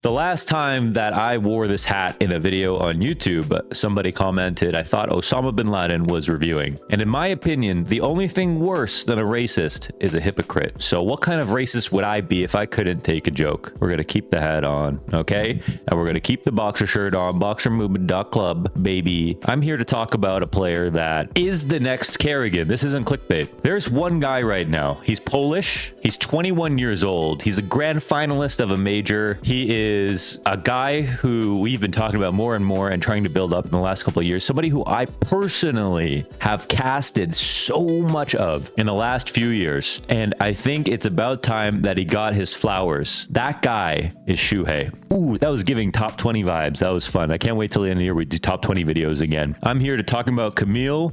The last time that I wore this hat in a video on YouTube, somebody commented, I thought Osama bin Laden was reviewing. And in my opinion, the only thing worse than a racist is a hypocrite. So what kind of racist would I be if I couldn't take a joke? We're going to keep the hat on, okay? And we're going to keep the boxer shirt on, boxermovement.club, baby. I'm here to talk about a player that is the next Karrigan. This isn't clickbait. There's one guy right now. He's Polish. He's 21 years old. He's a grand finalist of a major. He is a guy who we've been talking about more and more and trying to build up in the last couple of years. Somebody who I personally have casted so much of in the last few years. And I think it's about time that he got his flowers. That guy is siuhy. Ooh, that was giving top 20 vibes. That was fun. I can't wait till the end of the year we do top 20 videos again. I'm here to talk about Kamil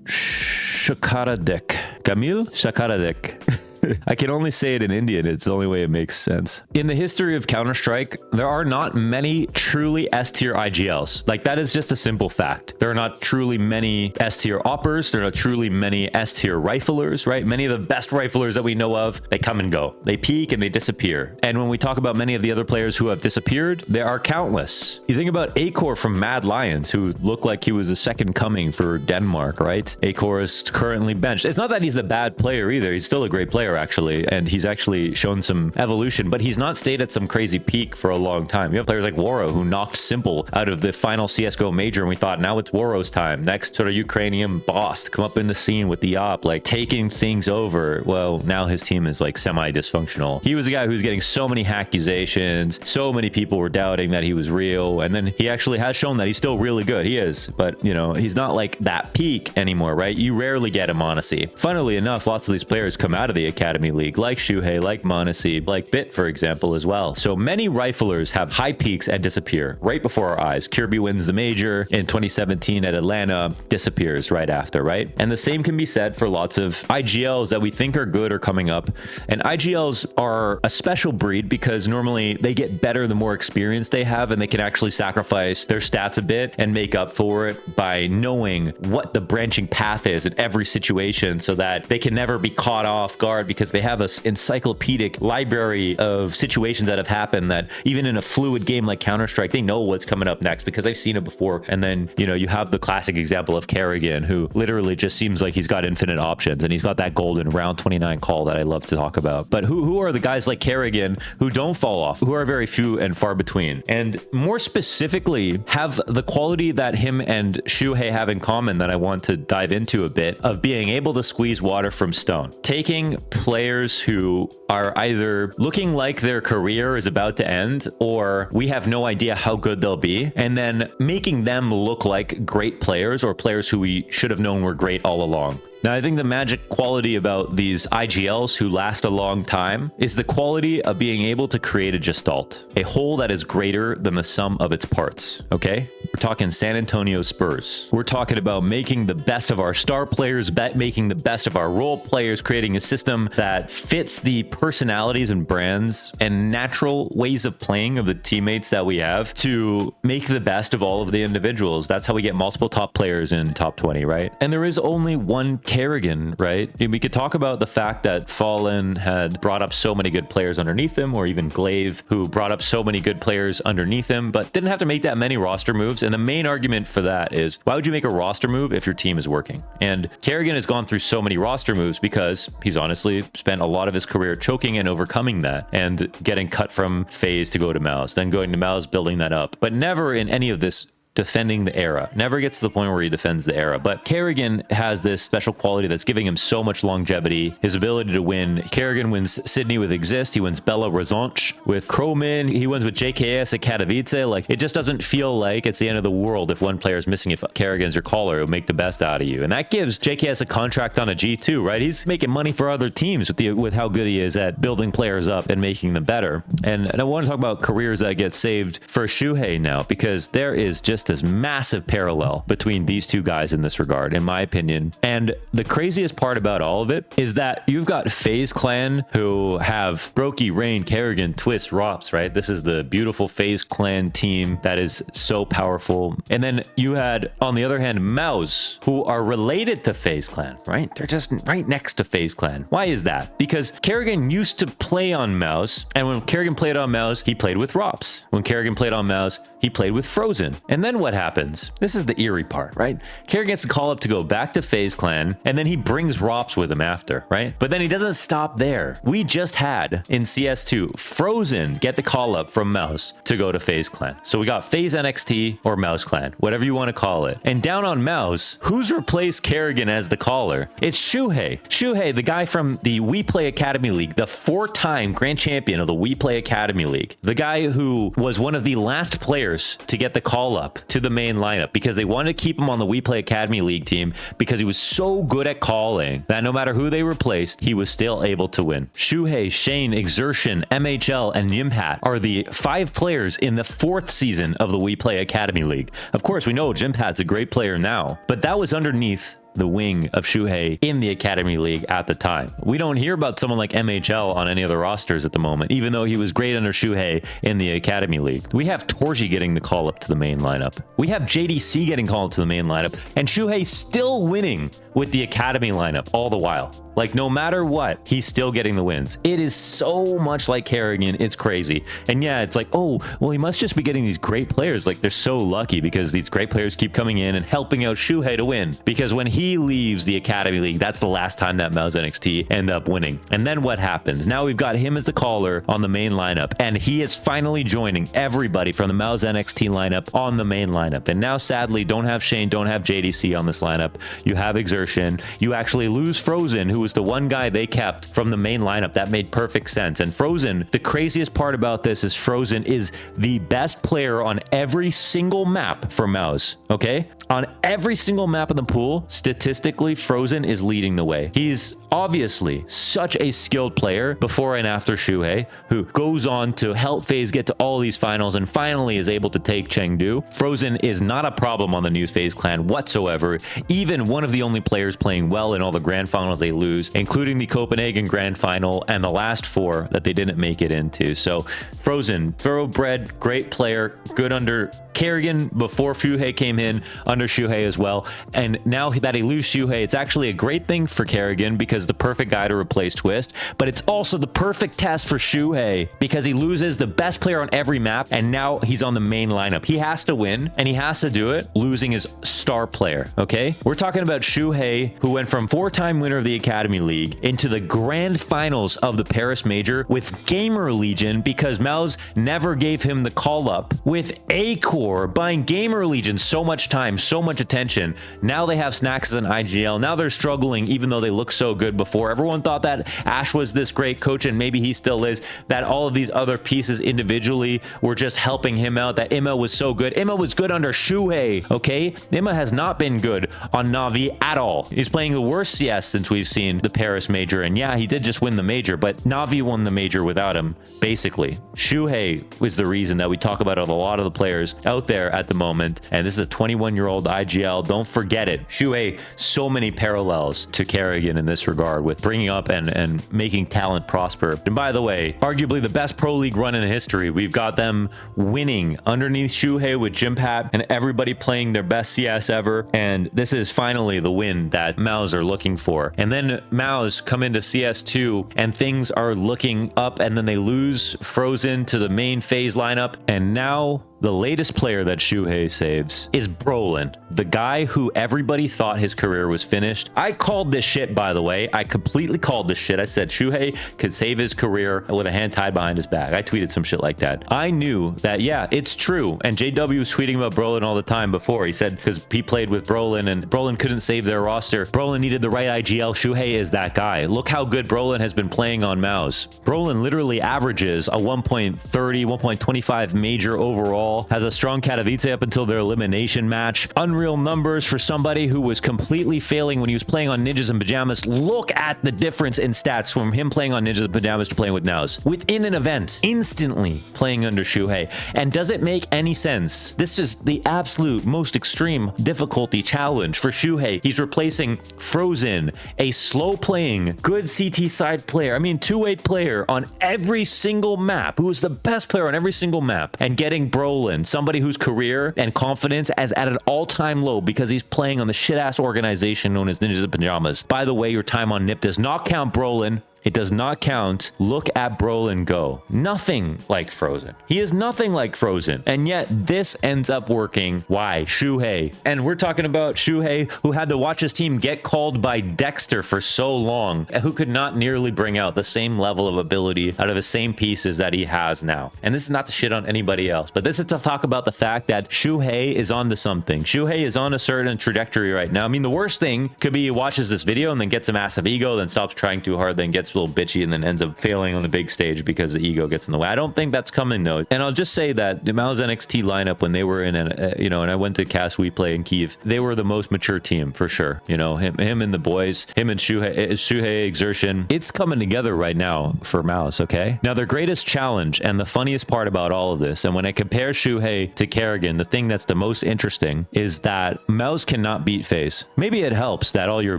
Shakaradek. Kamil Shakaradek. I can only say it in Indian. It's the only way it makes sense. In the history of Counter-Strike, there are not many truly S-tier IGLs. Like, that is just a simple fact. There are not truly many S-tier oppers. There are not truly many S-tier riflers, right? Many of the best riflers that we know of, they come and go. They peak and they disappear. And when we talk about many of the other players who have disappeared, there are countless. You think about Acor from Mad Lions, who looked like he was the second coming for Denmark, right? Acor is currently benched. It's not that he's a bad player either. He's still a great player, actually, and he's actually shown some evolution, but he's not stayed at some crazy peak for a long time. You have players like Woro, who knocked Simple out of the final CSGO major, and we thought, now it's Woro's time. Next sort of Ukrainian boss to come up in the scene with the op, like taking things over. Well, now his team is like semi-dysfunctional. He was a guy who was getting so many accusations. So many people were doubting that he was real, and then he actually has shown that he's still really good. He is, but you know, he's not like that peak anymore, right? You rarely get him, honestly. Funnily enough, lots of these players come out of the Academy League, like siuhy, like mouz, like Bit, for example, as well. So many riflers have high peaks and disappear right before our eyes. Kirby wins the major in 2017 at Atlanta, disappears right after, right? And the same can be said for lots of IGLs that we think are good or coming up. And IGLs are a special breed because normally they get better the more experience they have, and they can actually sacrifice their stats a bit and make up for it by knowing what the branching path is in every situation, so that they can never be caught off guard, because they have an encyclopedic library of situations that have happened that even in a fluid game like Counter-Strike, they know what's coming up next because they've seen it before. And then, you know, you have the classic example of Karrigan, who literally just seems like he's got infinite options, and he's got that golden round 29 call that I love to talk about. But who are the guys like Karrigan who don't fall off, who are very few and far between, and more specifically have the quality that him and siuhy have in common that I want to dive into a bit, of being able to squeeze water from stone, taking players who are either looking like their career is about to end, or we have no idea how good they'll be, and then making them look like great players, or players who we should have known were great all along. Now, I think the magic quality about these IGLs who last a long time is the quality of being able to create a gestalt, a whole that is greater than the sum of its parts, okay? We're talking San Antonio Spurs. We're talking about making the best of our star players, making the best of our role players, creating a system that fits the personalities and brands and natural ways of playing of the teammates that we have to make the best of all of the individuals. That's how we get multiple top players in top 20, right? And there is only one Karrigan, right? And we could talk about the fact that Fallen had brought up so many good players underneath him, or even Glaive, who brought up so many good players underneath him, but didn't have to make that many roster moves. And the main argument for that is, why would you make a roster move if your team is working? And Karrigan has gone through so many roster moves because he's honestly spent a lot of his career choking and overcoming that, and getting cut from faze to go to mouz, then going to mouz, building that up, but never in any of this defending the era. Never gets to the point where he defends the era. But Karrigan has this special quality that's giving him so much longevity, his ability to win. Karrigan wins Sydney with Exist. He wins Belo Horizonte with Cromin. He wins with JKS at Katowice. Like, it just doesn't feel like it's the end of the world if one player is missing. If Karrigan's your caller, he'll make the best out of you. And that gives JKS a contract on a G2, right? He's making money for other teams with how good he is at building players up and making them better. And I want to talk about careers that get saved for siuhy now, because there is just this massive parallel between these two guys in this regard, in my opinion. And the craziest part about all of it is that you've got FaZe Clan who have Brokey, Rain, Karrigan, Twist, Rops, right? This is the beautiful FaZe Clan team that is so powerful. And then you had, on the other hand, MOUZED, who are related to FaZe Clan, right? They're just right next to FaZe Clan. Why is that? Because Karrigan used to play on MOUZED, and when Karrigan played on MOUZED, he played with Rops. When Karrigan played on MOUZED, he played with Frozen. And then what happens? This is the eerie part, right? Karrigan gets the call up to go back to FaZe Clan, and then he brings Rops with him after, right? But then he doesn't stop there. We just had in CS2 Frozen get the call up from MOUZED to go to FaZe Clan. So we got FaZe NXT or MOUZED Clan, whatever you want to call it. And down on MOUZED, who's replaced Karrigan as the caller? It's siuhy. siuhy, the guy from the WePlay Academy League, the 4-time grand champion of the WePlay Academy League, the guy who was one of the last players to get the call up to the main lineup because they wanted to keep him on the WePlay Academy League team because he was so good at calling that no matter who they replaced, he was still able to win. siuhy, Shane, Exertion, MHL, and Jimpat are the 5 players in the 4th season of the WePlay Academy League. Of course, we know Jimpat's a great player now, but that was underneath the wing of siuhy in the Academy League at the time. We don't hear about someone like MHL on any of the rosters at the moment, even though he was great under siuhy in the Academy League. We have Torji getting the call up to the main lineup. We have JDC getting called to the main lineup, and siuhy still winning with the Academy lineup all the while. Like, no matter what, he's still getting the wins. It is so much like Karrigan. It's crazy. And yeah, it's like, oh, well, he must just be getting these great players. Like, they're so lucky because these great players keep coming in and helping out siuhy to win. Because when he leaves the Academy League, that's the last time that MOUZED NXT end up winning. And then what happens? Now we've got him as the caller on the main lineup, and he is finally joining everybody from the MOUZED NXT lineup on the main lineup. And now, sadly, don't have Shane, don't have JDC on this lineup. You have Exertion. You actually lose Frozen, who was the one guy they kept from the main lineup. That made perfect sense. And Frozen, the craziest part about this is Frozen is the best player on every single map for MOUZED, okay? On every single map in the pool, statistically, Frozen is leading the way. He's obviously such a skilled player before and after siuhy, who goes on to help FaZe get to all these finals and finally is able to take Chengdu. Frozen is not a problem on the new FaZe Clan whatsoever. Even one of the only players playing well in all the grand finals they lose, including the Copenhagen grand final and the last 4 that they didn't make it into. So Frozen, thoroughbred, great player, good under Karrigan before siuhy came in, under siuhy as well. And now that he loses siuhy, it's actually a great thing for Karrigan because the perfect guy to replace Twist, but it's also the perfect test for siuhy because he loses the best player on every map, and now he's on the main lineup. He has to win, and he has to do it losing his star player, okay? We're talking about siuhy, who went from 4-time winner of the Academy League into the grand finals of the Paris Major with Gamer Legion because MOUZED never gave him the call up, with Acor buying Gamer Legion so much time, so much attention. Now they have Snacks as an IGL. Now they're struggling, even though they look so good before. Everyone thought that Ash was this great coach, and maybe he still is, that all of these other pieces individually were just helping him out, that Imma was so good. Imma was good under siuhy, okay? Imma has not been good on Na'Vi at all. He's playing the worst CS since we've seen the Paris Major, and yeah, he did just win the Major, but Na'Vi won the Major without him, basically. siuhy was the reason that we talk about a lot of the players out there at the moment, and this is a 21-year-old IGL. Don't forget it. siuhy, so many parallels to Karrigan in this regard with bringing up and making talent prosper. And by the way, arguably the best pro league run in history. We've got them winning underneath siuhy with Jimpat and everybody playing their best CS ever. And this is finally the win that MOUZED are looking for. And then MOUZED come into CS2 and things are looking up, and then they lose Frozen to the main FaZe lineup. And now the latest player that siuhy saves is BROLLAN, the guy who everybody thought his career was finished. I called this shit, by the way. I completely called this shit. I said siuhy could save his career with a hand tied behind his back. I tweeted some shit like that. I knew that, yeah, it's true. And JW was tweeting about BROLLAN all the time before. He said, because he played with BROLLAN and BROLLAN couldn't save their roster. BROLLAN needed the right IGL. siuhy is that guy. Look how good BROLLAN has been playing on MOUZED. BROLLAN literally averages a 1.30, 1.25 major overall overall, has a strong Katowice up until their elimination match. Unreal numbers for somebody who was completely failing when he was playing on Ninjas and Pajamas. Look at the difference in stats from him playing on Ninjas and Pajamas to playing with MOUZED. Within an event, instantly playing under siuhy. And does it make any sense? This is the absolute most extreme difficulty challenge for siuhy. He's replacing Frozen, a slow-playing, good CT side player. I mean, 2-8 player on every single map, who is the best player on every single map, and getting BROLLAN, somebody whose career and confidence is at an all-time low because he's playing on the shit-ass organization known as Ninjas in Pajamas. By the way, your time on NIP does not count, BROLLAN. It does not count. Look at BROLLAN go. Nothing like Frozen. He is nothing like Frozen. And yet this ends up working. Why? siuhy. And we're talking about siuhy, who had to watch his team get called by Dexter for so long, who could not nearly bring out the same level of ability out of the same pieces that he has now. And this is not to shit on anybody else, but this is to talk about the fact that siuhy is onto something. siuhy is on a certain trajectory right now. I mean, the worst thing could be he watches this video and then gets a massive ego, then stops trying too hard, then gets a little bitchy, and then ends up failing on the big stage because the ego gets in the way. I don't think that's coming though. And I'll just say that the MOUZED NXT lineup, when they were in an, and I went to cast WePlay in Kyiv, they were the most mature team for sure. Him and the boys, him and siuhy Exertion. It's coming together right now for MOUZED, okay? Now, their greatest challenge and the funniest part about all of this, and when I compare siuhy to Karrigan, the thing that's the most interesting is that MOUZED cannot beat faze. Maybe it helps that all your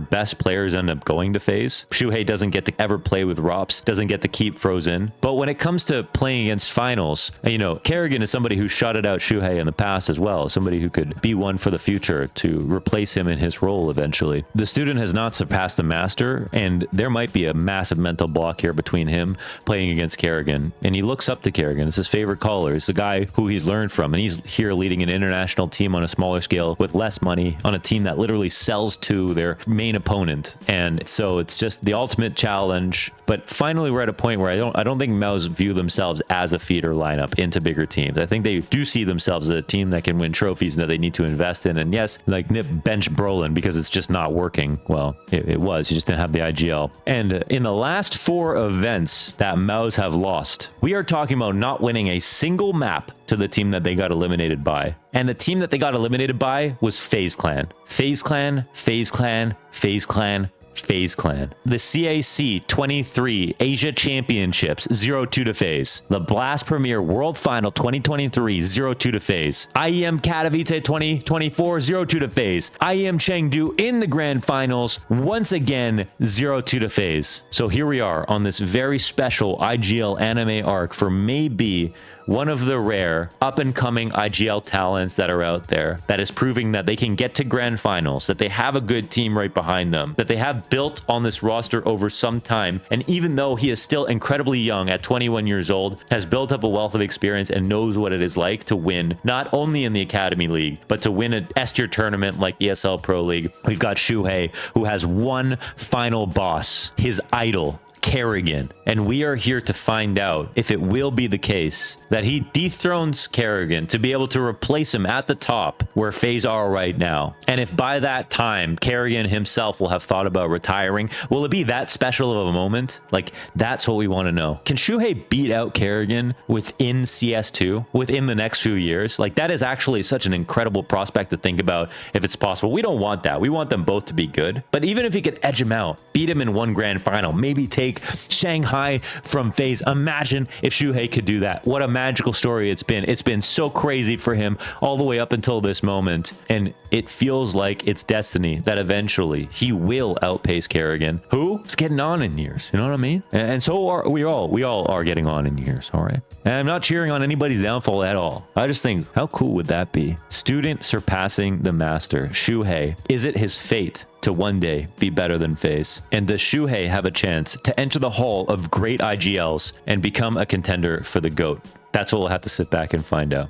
best players end up going to faze. siuhy doesn't get to ever play with ROPS, doesn't get to keep Frozen. But when it comes to playing against finals, Karrigan is somebody who shouted out siuhy in the past as well, somebody who could be one for the future to replace him in his role eventually. The student has not surpassed the master, and there might be a massive mental block here between him playing against Karrigan. And he looks up to Karrigan. It's his favorite caller. It's the guy who he's learned from, and he's here leading an international team on a smaller scale with less money on a team that literally sells to their main opponent. And so it's just the ultimate challenge. But finally, we're at a point where I don't think MOUZED view themselves as a feeder lineup into bigger teams. I think they do see themselves as a team that can win trophies and that they need to invest in. And yes, like NIP bench BROLLAN because it's just not working. Well, it was. You just didn't have the IGL. And in the last 4 events that MOUZED have lost, we are talking about not winning a single map to the team that they got eliminated by. And the team that they got eliminated by was FaZe Clan. FaZe Clan, FaZe Clan, FaZe Clan, FaZe Clan. The CAC 23 Asia Championships 0-2 to FaZe. The Blast Premier World Final 2023 0-2 to FaZe. IEM Katowice 2024 0-2 to FaZe. IEM Chengdu in the Grand Finals once again 0-2 to FaZe. So here we are on this very special IGL anime arc for maybe one of the rare up-and-coming IGL talents that are out there that is proving that they can get to grand finals, that they have a good team right behind them, that they have built on this roster over some time. And even though he is still incredibly young at 21 years old, has built up a wealth of experience and knows what it is like to win, not only in the Academy League, but to win an S-tier tournament like ESL Pro League. We've got siuhy, who has one final boss, his idol, Karrigan, and we are here to find out if it will be the case that he dethrones Karrigan to be able to replace him at the top where FaZe are right now. And if by that time Karrigan himself will have thought about retiring, will it be that special of a moment? Like, that's what we want to know. Can siuhy beat out Karrigan within CS2 within the next few years? Like, that is actually such an incredible prospect to think about if it's possible. We don't want that. We want them both to be good. But even if he could edge him out, beat him in one grand final, maybe take Shanghai from FaZe. Imagine if siuhy could do that. What a magical story it's been. It's been so crazy for him all the way up until this moment. And it feels like it's destiny that eventually he will outpace Karrigan, who is getting on in years. You know what I mean? And so are we all. We all are getting on in years. All right. And I'm not cheering on anybody's downfall at all. I just think, how cool would that be? Student surpassing the master. siuhy. Is it his fate to one day be better than FaZe? And does siuhy have a chance to enter the hall of great IGLs and become a contender for the GOAT? That's what we'll have to sit back and find out.